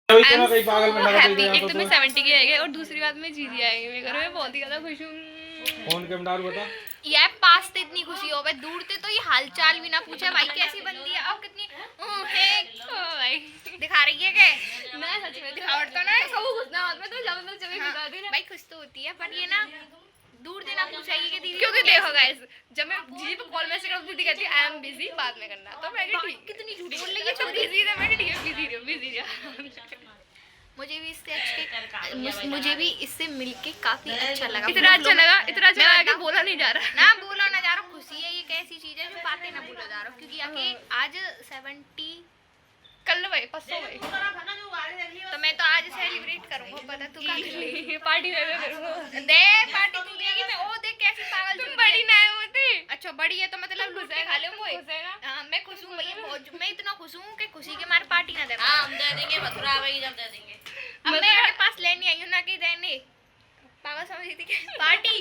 Happy. एक तो मैं 70 के आएंगे और दूसरी बात में जीजी आएंगे मेरे घर में, बहुत ही ज्यादा खुश हूँ। फोन के बता बता यार पास से इतनी खुशी हो गई, दूर से तो ये हालचाल भी ना पूछा भाई कैसी बनती है और कितनी है भाई दिखा रही है क्या? मैं सच में दिखावट तो ना कबू घुसना हाथ में तो जब मैं जब हाँ, दिखा दी ना भाई खुश तो होती है पर ये ना दूर से ना पूछा ये कि दीदी क्योंकि देखो गाइस जब मैं जीजी को कॉल मैसेज करती दीदी कहती है आई एम बिजी बाद में करना, तो मैं कही ठीक कितनी झूठी बोल रही ये है तो छोटी। बिजी है, मैं ठीक है बिजी रहो। मुझे भी इससे मुझे भी इससे मिलके काफी अच्छा लगा। इतना अच्छा लगा कि बोला नहीं जा रहा। ना बोला ना जा रहा, खुशी है ये कैसी चीज है जो बातें ना बोला जा रहा, क्योंकि आके आज 70 कल भाई परसों भाई तो मैं तो आज सेलिब्रेट करूंगा, पता तू क्या करेगी? पार्टी दे करूंगा। दे पार्टी तू देगी, मैं ओ देख कैसी पागल तुम चोरी बड़ी है। ना होते। अच्छा बड़ी है तो मतलब लूट के खा ले मोए। हां मैं खुश हूं भैया, बहुत मैं इतना खुश हूं कि खुशी के मारे पार्टी ना दे। हाँ हम दे देंगे, मथुरा आवेगी जब दे देंगे। अब मैं आपके पास लेने आई हूं ना कि देने पागल समझी थी क्या? पार्टी